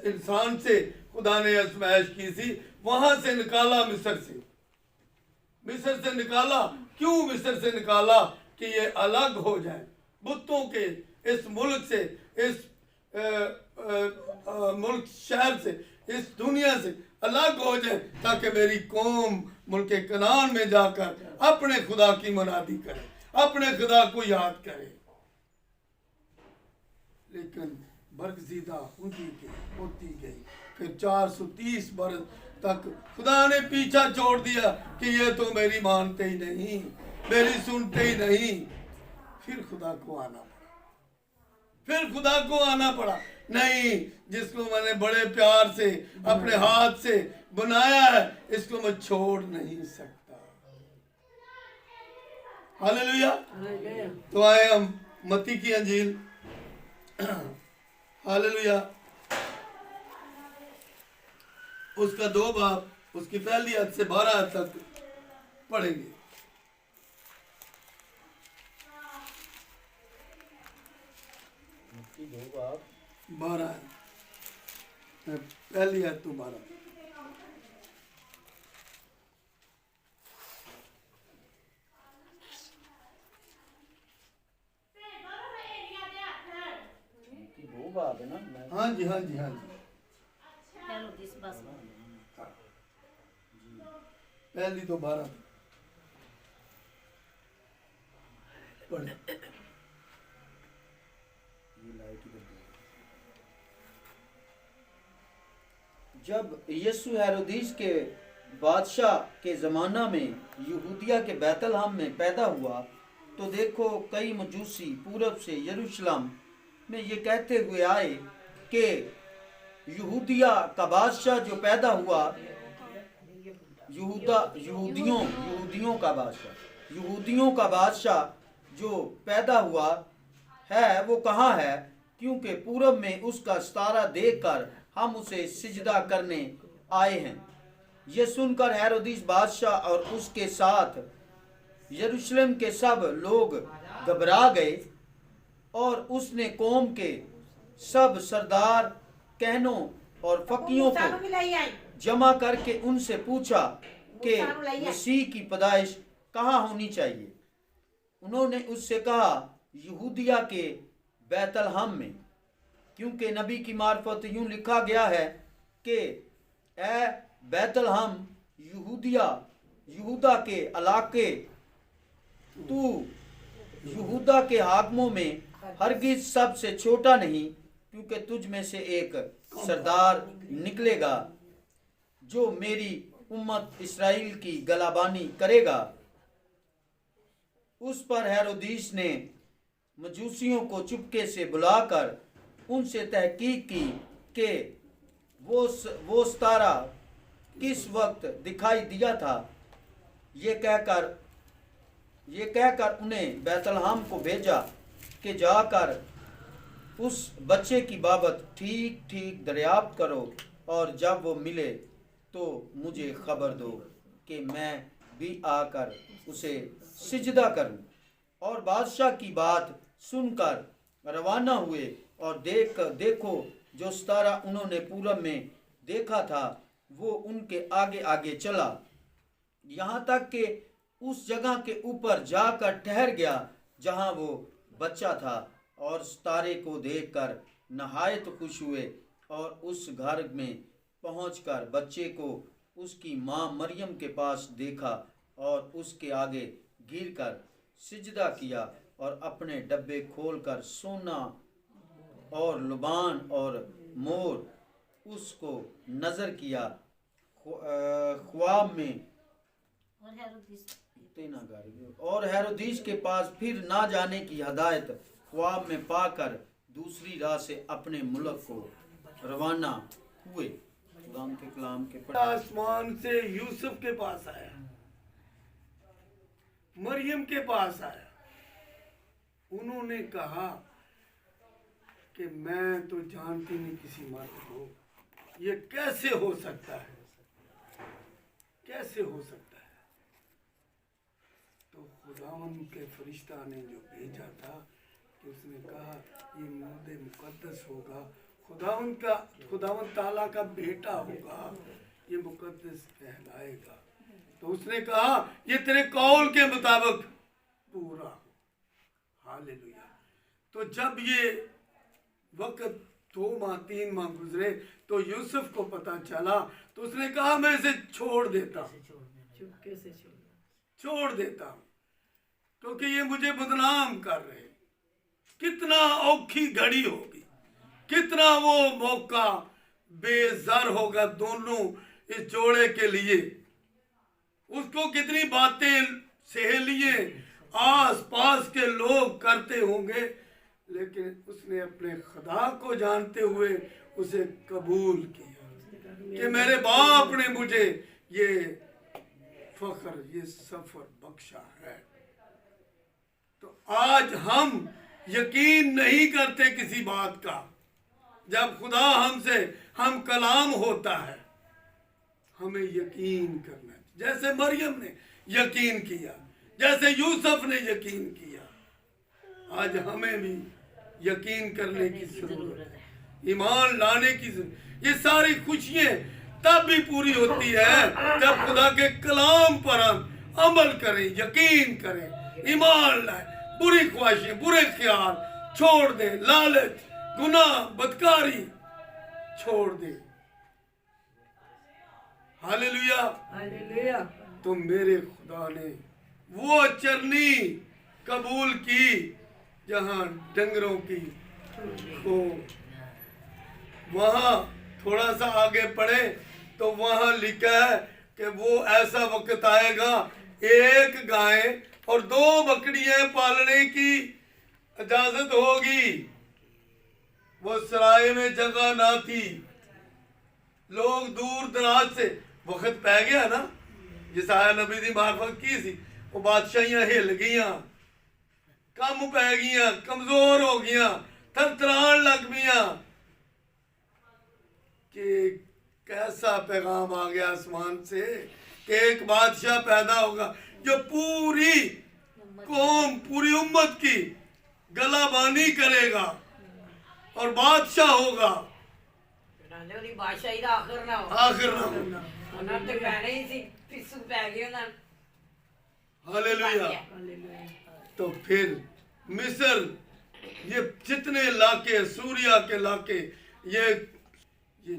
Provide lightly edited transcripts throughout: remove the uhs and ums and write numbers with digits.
इंसान से खुदा ने आजमाइश की थी, वहां से निकाला मिस्र से निकाला। क्यों मिस्र से निकाला? कि ये अलग हो जाए बुतों के इस मुल्क से, इस मुल्क शहर से, इस दुनिया से अलग हो जाए, ताकि मेरी कौम मुल्क कनान में जाकर अपने खुदा की मनादी करे, अपने खुदा को याद करे। लेकिन बरगजीदा होती गई। फिर 430 बरस तक खुदा ने पीछा छोड़ दिया कि ये तो मेरी मानते ही नहीं, मेरी सुनते ही नहीं। फिर खुदा को आना पड़ा। नहीं, जिसको मैंने बड़े प्यार से अपने हाथ से बनाया है, इसको मैं छोड़ नहीं सकता। हालेलुया। तो आए हम मत्ती की अंजील, हालेलुया, उसका 2 बाब, उसकी पहली आयत से 12 आयत तक पढ़ेंगे। मत्ती 2 बाब 12 पहली आयत तो 12। मत्ती 2 बाब है ना? हाँ जी। पहली तो 12 पढ़े। जब यीशु हेरोदिस के बादशाह के ज़माना में यहूदिया के बैतलहम में पैदा हुआ, तो देखो कई मजूसी पूरब से यरूशलेम में ये कहते हुए आए कि यहूदिया का बादशाह जो पैदा हुआ, यहूदियों का बादशाह जो पैदा हुआ है वो कहाँ है, क्योंकि पूरब में उसका सितारा देखकर हम उसे सिजदा करने आए हैं। ये सुनकर हेरोदिस बादशाह और उसके साथ यरूशलेम के सब लोग घबरा गए, और उसने कौम के सब सरदार, कहनों और फकीरों को जमा करके उनसे पूछा कि मसीह की पैदाइश कहाँ होनी चाहिए। उन्होंने उससे कहा, यहूदिया के बैतलहम में, क्योंकि नबी की मार्फत यूं लिखा गया है कि ए बैतलहम यहूदा के इलाके, तू यहूदा के हाकिमों में हरगिज सबसे छोटा नहीं, क्योंकि तुझ में से एक सरदार निकलेगा जो मेरी उम्मत इस्राएल की गलाबानी करेगा। उस पर हेरोदिस ने मजूसियों को चुपके से बुलाकर उनसे तहकीक की कि वो सितारा किस वक्त दिखाई दिया था। ये कहकर उन्हें बैतलहम को भेजा कि जाकर उस बच्चे की बाबत ठीक ठीक दरियाफ्त करो, और जब वो मिले तो मुझे खबर दो कि मैं भी आकर उसे सिजदा करूं। और बादशाह की बात सुनकर रवाना हुए, और देखो जो सितारा उन्होंने पूरब में देखा था वो उनके आगे आगे चला, यहाँ तक कि उस जगह के ऊपर जाकर ठहर गया जहाँ वो बच्चा था, और सितारे को देखकर नहायत खुश हुए, और उस घर में पहुंचकर बच्चे को उसकी माँ मरियम के पास देखा, और उसके आगे गिरकर सिजदा किया, और अपने डब्बे खोलकर सोना और लुबान और मोर उसको नजर किया। ख्वाब में और हेरोदिस के पास फिर ना जाने की हदायत ख्वाब में पाकर दूसरी राह से अपने मुल्क को रवाना हुए। खुदा के कलाम के आसमान से यूसुफ के पास आया, मरियम के पास आया। उन्होंने कहा कि मैं तो जानती नहीं किसी मर्द को, ये कैसे हो सकता है, कैसे हो सकता है। तो खुदावन के फरिश्ता ने जो भेजा था कि उसने कहा ये मर्द मुकद्दस होगा, खुदावन ताला का बेटा होगा, ये मुकद्दस कहलाएगा। तो उसने कहा ये तेरे कौल के मुताबिक पूरा हो। हालेलुया। तो जब ये वक्त 2 माह 3 माह गुजरे तो यूसुफ को पता चला, तो उसने कहा मैं इसे छोड़ देता हूं, चुपके से छोड़ देता हूं, क्योंकि ये मुझे बदनाम कर रहे। कितना औखी घड़ी होगी, कितना वो मौका बेजार होगा दोनों इस जोड़े के लिए। उसको कितनी बातें सहेलियां आस पास के लोग करते होंगे, लेकिन उसने अपने खुदा को जानते हुए उसे कबूल किया कि मेरे बाप ने मुझे ये फख्र, ये सफर बख्शा है। तो आज हम यकीन नहीं करते किसी बात का। जब खुदा हमसे हम कलाम होता है, हमें यकीन करना है। जैसे मरियम ने यकीन किया, जैसे यूसुफ ने यकीन किया, आज हमें भी यकीन करने की जरूरत है, ईमान लाने की जरूरत। ये सारी खुशियां तब भी पूरी होती है जब खुदा के कलाम पर हम अमल करें, यकीन करें, ईमान लाएं, बुरी ख्वाहिशें, बुरे ख्याल छोड़ दें, लालच, गुनाह, बदकारी छोड़ दें। हालेलुया। हालेलुया। तो मेरे खुदा ने वो चरनी कबूल की जहां डंगरों की को, वहां थोड़ा सा आगे पढ़े तो वहां लिखा है कि वो ऐसा वक्त आएगा, एक गाय और 2 बकरियां पालने की इजाजत होगी। वो सराय में जगह ना थी, लोग दूर दराज से, वक्त पै गया ना, जिसाया नबी दी मार्फत की सी, वो बादशाहियां हिल गईयां, कम पै गईयां, कमजोर हो गईयां, थरथरान लग गईयां कि कैसा पैगाम आ गया आसमान से कि एक बादशाह पैदा होगा जो पूरी कौम, पूरी उम्मत की गलाबानी करेगा और बादशाह होगा। ਉਹਦੀ ਬਾਦਸ਼ਾਹੀ ਦਾ ਆਖਰ ਨਾ ਹੋ, आखिर ना होगा। ਉਹਨਾਂ ਤੇ ਪੈਣੇ ही ਸੀ, ਪਿੱਛੂ ਪੈ ਗਏ ਉਹਨਾਂ ਨੂੰ। हालेलुया। हालेलुया। तो फिर मिस्र, ये जितने इलाके, सूरिया के इलाके, ये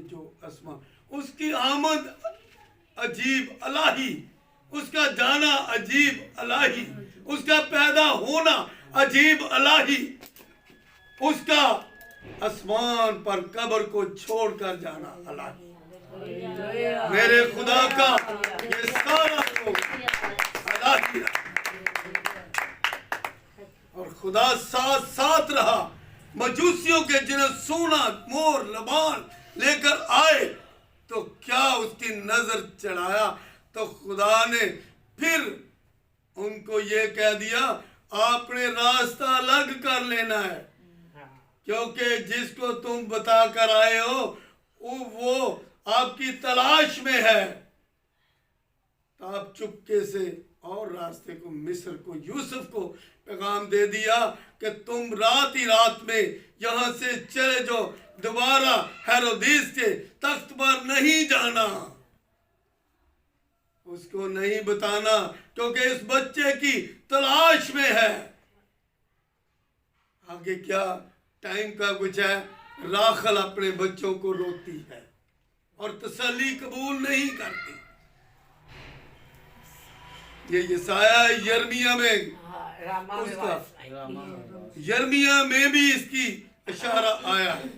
जो आसमान, उसकी आमद अजीब अलाही, उसका जाना अजीब अलाही, उसका पैदा होना अजीब अलाही, उसका आसमान पर कब्र को छोड़कर जाना अलाही। मेरे खुदा का ये सारा अलाही है। और खुदा साथ साथ रहा। मजूसियों के जिन्हें सोना, मोर, लबान लेकर आए तो क्या उसकी नजर चढ़ाया, तो खुदा ने फिर उनको ये कह दिया आपने रास्ता अलग कर लेना है, क्योंकि जिसको तुम बता कर आए हो वो आपकी तलाश में है। तो आप चुपके से और रास्ते को, मिस्र को, यूसुफ को पैगाम दे दिया कि तुम रात ही रात में यहां से चले जाओ, दोबारा हेरोदेस के तख्त पर नहीं जाना, उसको नहीं बताना, क्योंकि इस बच्चे की तलाश में है। आगे क्या टाइम का कुछ है, राखल अपने बच्चों को रोती है और तसल्ली कबूल नहीं करती। ये यसाया यर्मिया में रामा में उसका वापस आई। यर्मिया में भी इसकी इशारा आया है।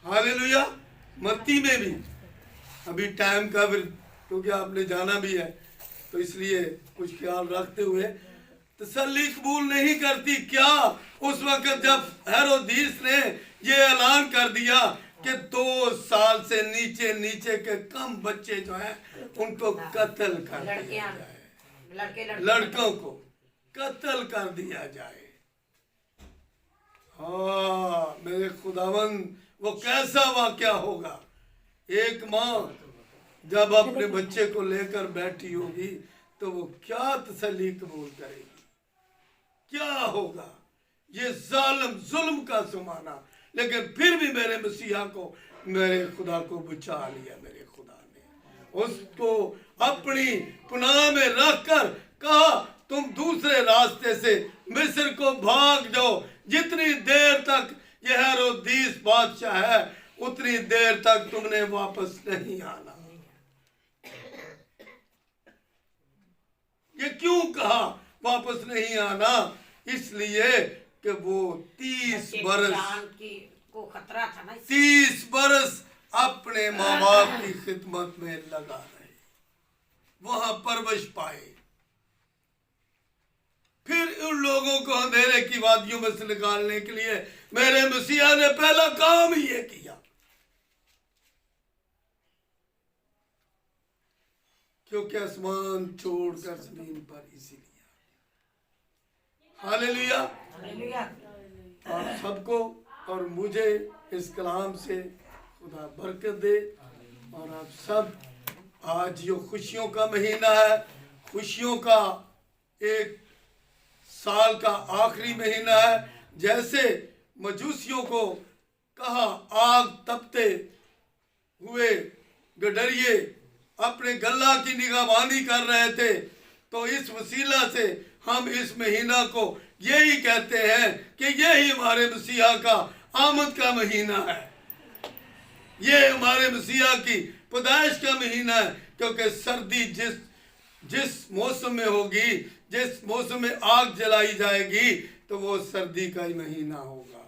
हालेलुया। मत्ती में भी, अभी टाइम का फिर क्योंकि आपने जाना भी है तो इसलिए कुछ ख्याल रखते हुए, तसल्ली कबूल नहीं करती। क्या उस वक्त जब हेरोदेस ने ये ऐलान कर दिया कि 2 साल से नीचे नीचे के कम बच्चे जो हैं उनको कत्ल कर दिया लड़कियां, जाए, लड़कों को कत्ल कर दिया जाए। हाँ मेरे खुदावंद, वो कैसा वाकया होगा। एक माँ जब अपने बच्चे को लेकर बैठी होगी तो वो क्या तसल्ली कबूल करेगी, क्या होगा। ये जालिम जुल्म का जमाना, लेकिन फिर भी मेरे मसीहा को, मेरे खुदा को बचा लिया। मेरे खुदा ने उसको अपनी पनाह में रखकर कहा तुम दूसरे रास्ते से मिस्र को भाग जाओ, जितनी देर तक यह हेरोदीस बादशाह है उतनी देर तक तुमने वापस नहीं आना। ये क्यों कहा वापस नहीं आना? इसलिए कि वो 30 बरस जान की को खतरा था ना। 30 बरस अपने माँ बाप की खिदमत में लगा रहे, वहां परवरिश पाए। फिर उन लोगों को अंधेरे की वादियों में से निकालने के लिए मेरे मसीहा ने पहला काम ही ये किया, क्योंकि आसमान छोड़कर जमीन पर इसीलिए। हालेलुया। हालेलुया। आप सबको और मुझे इस कलाम से खुदा बरकत दे। और आप सब, आज जो खुशियों का महीना है, खुशियों का एक साल का आखिरी महीना है। जैसे मजूसियों को कहा आग तपते हुए गडरिए अपने गल्ला की निगाहबानी कर रहे थे, तो इस वसीला से हम इस महीना को यही कहते हैं कि यही हमारे मसीहा का आमद का महीना है, ये हमारे मसीहा की पैदाइश का महीना है। क्योंकि सर्दी जिस मौसम में होगी, जिस मौसम में आग जलाई जाएगी, तो वो सर्दी का ही महीना होगा।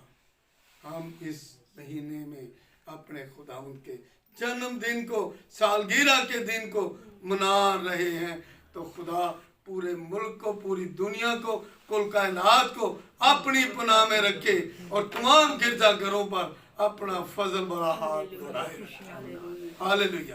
हम इस महीने में अपने खुदा उनके जन्मदिन को, सालगिरह के दिन को मना रहे हैं। तो खुदा पूरे मुल्क को, पूरी दुनिया को, कुल कायनात को अपनी पनाह में रखे और तमाम गिरजाघरों पर अपना फजल बड़ा हाथ बढ़ाए। हालेलुया।